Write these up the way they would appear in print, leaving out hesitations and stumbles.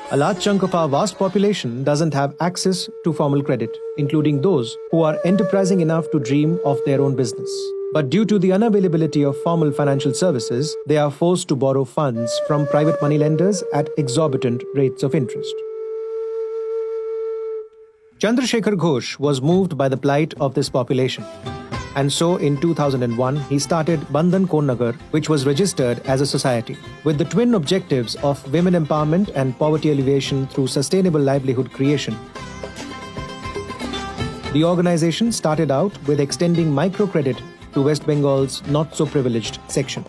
A large chunk of our vast population doesn't have access to formal credit, including those who are enterprising enough to dream of their own business. But due to the unavailability of formal financial services, they are forced to borrow funds from private moneylenders at exorbitant rates of interest. Chandrasekhar Ghosh was moved by the plight of this population. And so in 2001, he started Bandhan Konnagar, which was registered as a society, with the twin objectives of women empowerment and poverty alleviation through sustainable livelihood creation. The organization started out with extending microcredit to West Bengal's not-so-privileged section.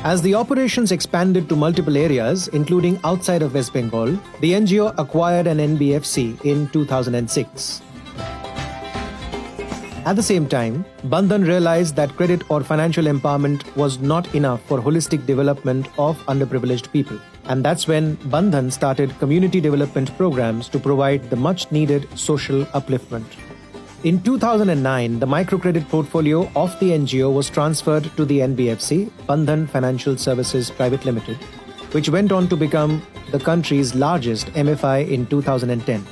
As the operations expanded to multiple areas, including outside of West Bengal, the NGO acquired an NBFC in 2006. At the same time, Bandhan realized that credit or financial empowerment was not enough for holistic development of underprivileged people. And that's when Bandhan started community development programs to provide the much-needed social upliftment. In 2009, the microcredit portfolio of the NGO was transferred to the NBFC, Bandhan Financial Services Private Limited, which went on to become the country's largest MFI in 2010.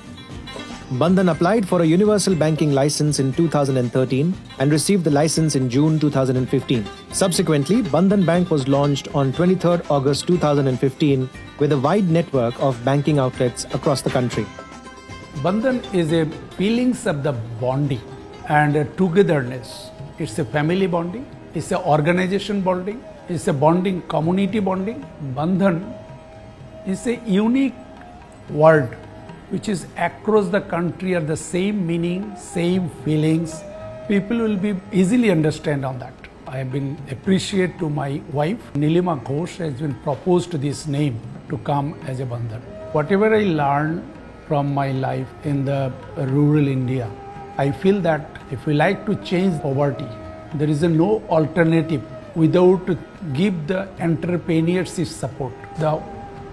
Bandhan applied for a universal banking license in 2013 and received the license in June 2015. Subsequently, Bandhan Bank was launched on 23rd August 2015 with a wide network of banking outlets across the country. Bandhan is a feelings of the bonding and a togetherness. It's a family bonding, it's a organization bonding, it's a bonding, community bonding. Bandhan is a unique word which is across the country are the same meaning, same feelings. People will be easily understand on that. I have been appreciate to my wife, Nilima Ghosh has been proposed this name to come as a Bandhan. Whatever I learned from my life in the rural India, I feel that if we like to change poverty, there is no alternative without give the entrepreneurship support. The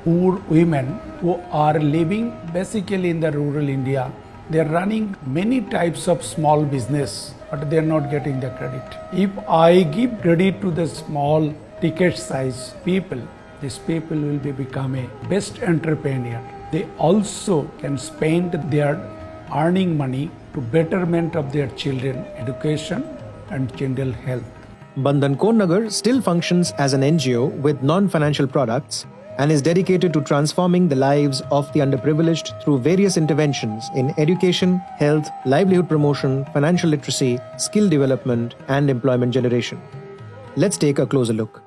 poor women who are living basically in the rural India, they are running many types of small business, but they are not getting the credit. If I give credit to the small ticket size people, these people will become a best entrepreneur. They also can spend their earning money to betterment of their children education and children health. Bandhan Konnagar still functions as an NGO with non-financial products and is dedicated to transforming the lives of the underprivileged through various interventions in education, health, livelihood promotion, financial literacy, skill development, and employment generation. Let's take a closer look.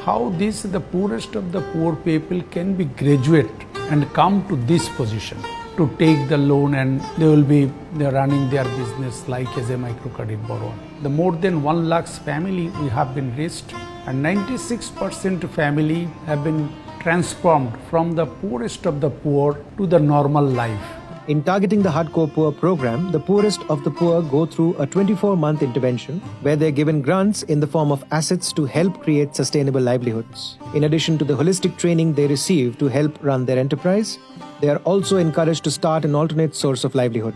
How this the poorest of the poor people can be graduate and come to this position to take the loan, and they're running their business like as a microcredit borrower. The more than 1 lakh family we have been reached, and 96% family have been transformed from the poorest of the poor to the normal life. In targeting the Hardcore Poor program, the poorest of the poor go through a 24-month intervention where they're given grants in the form of assets to help create sustainable livelihoods. In addition to the holistic training they receive to help run their enterprise, they are also encouraged to start an alternate source of livelihood.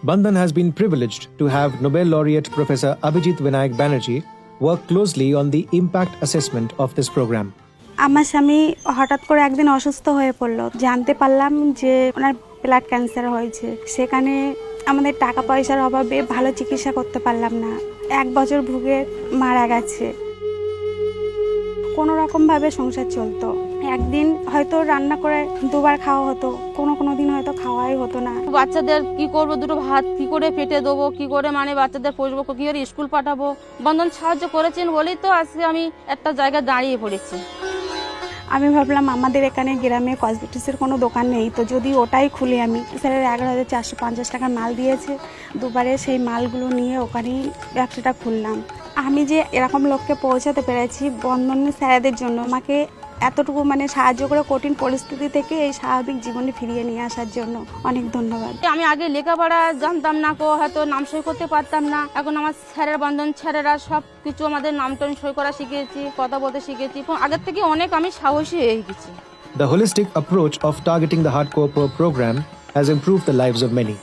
Bandhan has been privileged to have Nobel laureate Professor Abhijit Vinayak Banerjee work closely on the impact assessment of this program. আমার স্বামী হঠাৎ করে একদিন অসুস্থ হয়ে পড়লো, জানতে পারলাম যে ওনার ব্লাড ক্যান্সার হয়েছে। সেখানে আমাদের টাকা পয়সার অভাবে ভালো চিকিৎসা করতে পারলাম না। 1 বছর ভুগে মারা গেছে। কোনো রকম ভাবে সংসার চলতো। একদিন হয়তো রান্না করে দুবার খাওয়া হতো, কোনো দিন হয়তো খাওয়াই হতো না। বাচ্চাদের কি করব, দুটো ভাত কি করে পেটে দেবো, কি করে মানে বাচ্চাদের পোষবো, কি করে স্কুল পাঠাবো। বন্ধন সাহায্য করেছেন বলেই তো আজকে আমি একটা জায়গায় দাঁড়িয়ে পড়েছি। আমি ভাবলাম আমাদের এখানে গ্রামে কসমেটিক্সের কোনো দোকান নেই, তো যদি ওটাই খুলি আমি। স্যারের 11,450 টাকার মাল দিয়েছে, দুবারে সেই মালগুলো নিয়ে ওখানেই ব্যবসাটা খুললাম। আমি যে এরকম লোককে পৌঁছাতে পেরেছি বন্ধন স্যারেদের জন্য, আমাকে এতটুকু মানে সাহায্য করে কঠিন পরিস্থিতি থেকে এই স্বাভাবিক জীবনে ফিরিয়ে নিয়ে আসার জন্য অনেক ধন্যবাদ। আমি আগে লেখাপড়া জানতাম না, হয়তো নাম সই করতে পারতাম না। এখন আমার স্যারের বন্ধন স্যারেরা সব কিছু আমাদের নামটা সই করা শিখেছি, কথা বলতে শিখেছি। আগের থেকে অনেক আমি সাহসী হয়ে গেছি। The holistic approach of targeting the Hardcore Poor program has improved the lives of many.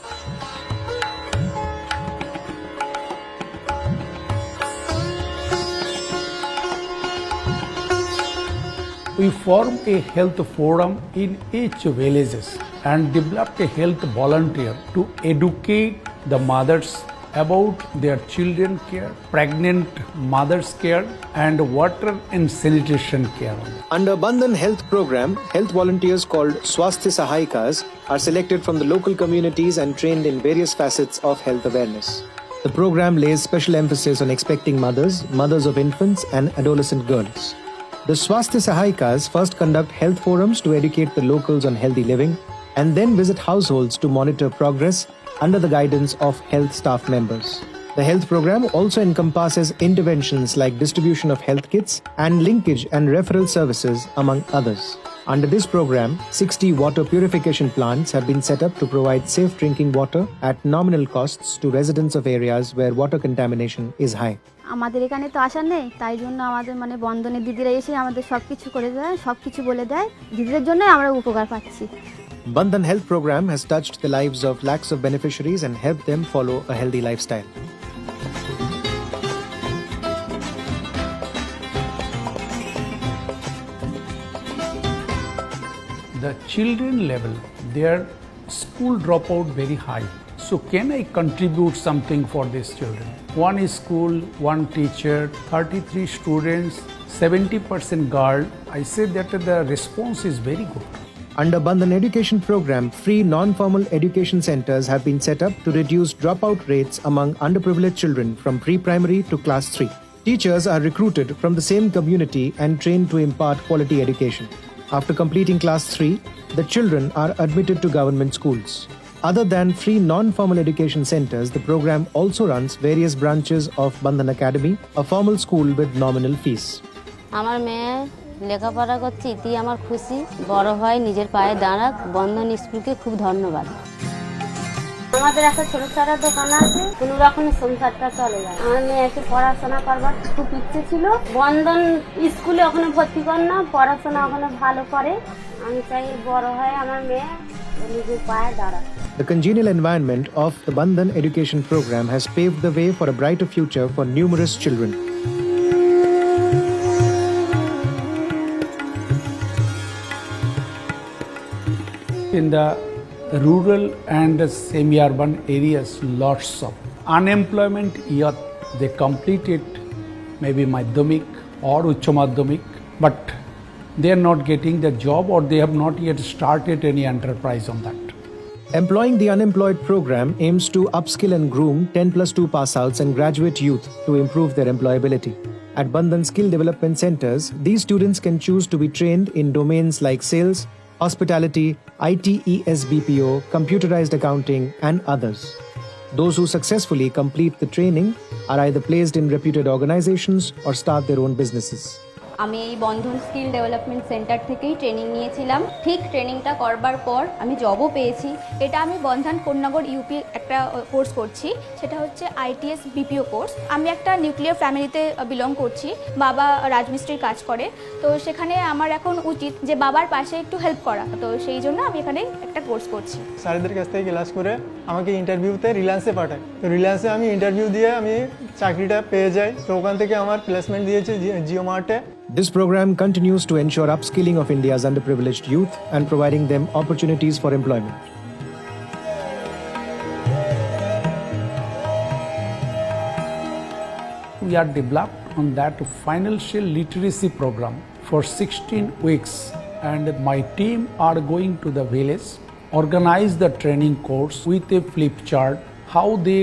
We formed a health forum in each villages and developed a health volunteer to educate the mothers about their children care, pregnant mothers care, and water and sanitation care. Under Bandhan Health Program, health volunteers called Swasthya Sahayikas are selected from the local communities and trained in various facets of health awareness. The program lays special emphasis on expecting mothers, mothers of infants, and adolescent girls. The Swasthya Sahayikas first conduct health forums to educate the locals on healthy living and then visit households to monitor progress under the guidance of health staff members. The health program also encompasses interventions like distribution of health kits and linkage and referral services, among others. Under this program, 60 water purification plants have been set up to provide safe drinking water at nominal costs to residents of areas where water contamination is high. আমাদের এখানে তো আশা নেই, তাই জন্য আমাদের বন্ধনের দিদিরা এসে আমাদের সবকিছু করে দেয়, সবকিছু বলে দেয়। দিদিদের জন্যই আমরা উপকার পাচ্ছি। Bandhan Health Program has touched the lives of lakhs of beneficiaries and helped them follow a healthy lifestyle. The children level, their school dropout very high. So can I contribute something for these children? One school, one teacher, 33 students, 70% girl. I say that the response is very good. Under Bandhan Education Program, free non-formal education centers have been set up to reduce dropout rates among underprivileged children from pre-primary to class 3. Teachers are recruited from the same community and trained to impart quality education. After completing class 3, the children are admitted to government schools. Other than free non-formal education centers, the program also runs various branches of Bandhan Academy, a formal school with nominal fees. আমার মেয়ে লেখাপড়া করছে, এতেই আমার খুশি। বড় হয় নিজের পায়ে দাঁড়াক। বন্ধন স্কুলকে খুব ধন্যবাদ। আমাদের একটা ছোট ছোট দোকান আছে, কোনো রকম সংসারটা চলে যায়। আমার মেয়েকে পড়াশোনা করবার খুব ইচ্ছে ছিল। বন্ধন স্কুলে ওখানে ভর্তি কর না, পড়াশোনা ওখানে ভালো করে। আমি চাই বড় হয় আমার মেয়ে নিজের পায়ে দাঁড়াক। The congenial environment of the Bandhan Education Program has paved the way for a brighter future for numerous children. In the rural and semi-urban areas, lots of unemployment youth, they completed maybe Madhyamik or Ucha Madhyamik, but they are not getting the job or they have not yet started any enterprise on that. Employing the Unemployed Program aims to upskill and groom 10+2 pass-outs and graduate youth to improve their employability. At Bandhan Skill Development Centers, these students can choose to be trained in domains like sales, hospitality, ITES-BPO, computerized accounting, and others. Those who successfully complete the training are either placed in reputed organizations or start their own businesses. আমি এই বন্ধন skill development centre থেকেই training নিয়েছিলাম। ঠিক ট্রেনিংটা করবার পর আমি জবও পেয়েছি। এটা আমি বন্ধন কোন্নগর ইউপি একটা কোর্স করছি, সেটা হচ্ছে ITS BPO কোর্স। আমি একটা নিউক্লিয়ার ফ্যামিলিতে বিলং করছি, বাবা রাজমিস্ত্রির কাজ করে। তো সেখানে আমার এখন উচিত যে বাবার পাশে একটু হেল্প করা, তো সেই জন্য আমি এখানে একটা কোর্স করছি। স্যারদের কাছ থেকে ক্লাস করে আমাকে ইন্টারভিউতে রিলায়েন্সে পাঠায়। তো রিলায়েন্সে আমি ইন্টারভিউ দিয়ে আমি চাকরিটা পেয়ে যাই। তো ওখান থেকে আমার প্লেসমেন্ট দিয়েছে Jio মার্টে। This program continues to ensure upskilling of India's underprivileged youth and providing them opportunities for employment. We are developed on that financial literacy program for 16 weeks, and my team are going to the village, organize the training course with a flip chart, how they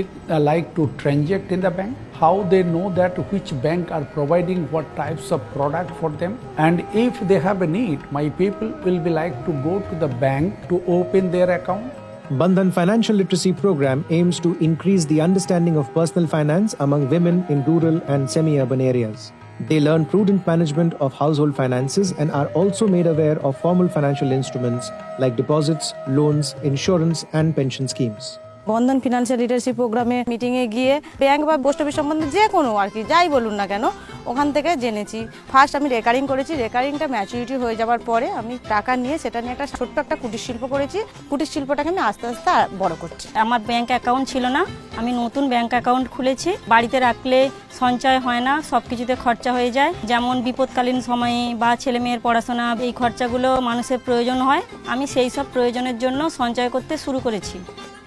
like to transact in the bank, how they know that which bank are providing what types of product for them, and if they have a need, my people will be like to go to the bank to open their account. Bandhan Financial Literacy Program aims to increase the understanding of personal finance among women in rural and semi-urban areas. They learn prudent management of household finances and are also made aware of formal financial instruments like deposits, loans, insurance, and pension schemes. Bandhan financial literacy প্রোগ্রামে মিটিংয়ে গিয়ে bank বা post office সম্বন্ধে যে কোনো আর কি যাই বলুন না কেন ওখান থেকে জেনেছি। ফার্স্ট আমি রেকারিং করেছি, রেকারিংটা ম্যাচুরিটি হয়ে যাওয়ার পরে আমি টাকা নিয়ে সেটা নিয়ে একটা ছোট্ট একটা কুটির শিল্প করেছি। কুটির শিল্পটাকে আমি আস্তে আস্তে বড় করছি। আমার ব্যাংক অ্যাকাউন্ট ছিল না, আমি নতুন ব্যাংক অ্যাকাউন্ট খুলেছি। বাড়িতে রাখলে সঞ্চয় হয় না, সব কিছুতে খরচা হয়ে যায়, যেমন বিপদকালীন সময়ে বা ছেলে মেয়ের পড়াশোনা, এই খরচাগুলো মানুষের প্রয়োজন হয়। আমি সেই সব প্রয়োজনের জন্য সঞ্চয় করতে শুরু করেছি।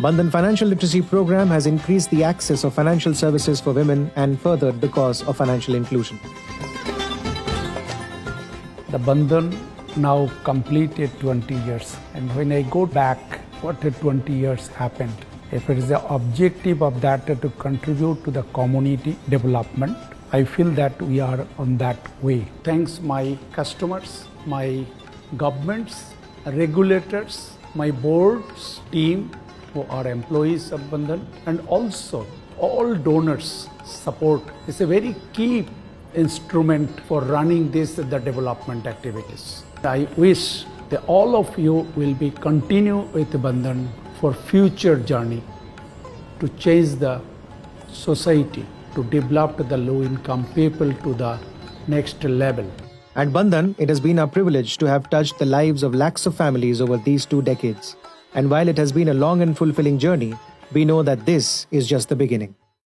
Bandhan Financial Literacy Program has increased the access of financial services for women and furthered the cause of financial inclusion. The Bandhan now completed 20 years, and when I go back, what the 20 years happened? If it is the objective of that to contribute to the community development, I feel that we are on that way. Thanks my customers, my governments, regulators, my boards, team who are employees of Bandhan, and also all donors support is a very key instrument for running the development activities. I wish that all of you will be continue with Bandhan for future journey to change the society, to develop the low income people to the next level. At Bandhan, it has been our privilege to have touched the lives of lakhs of families over these 2 decades. And while it has been a long and fulfilling journey, we know that this is just the beginning.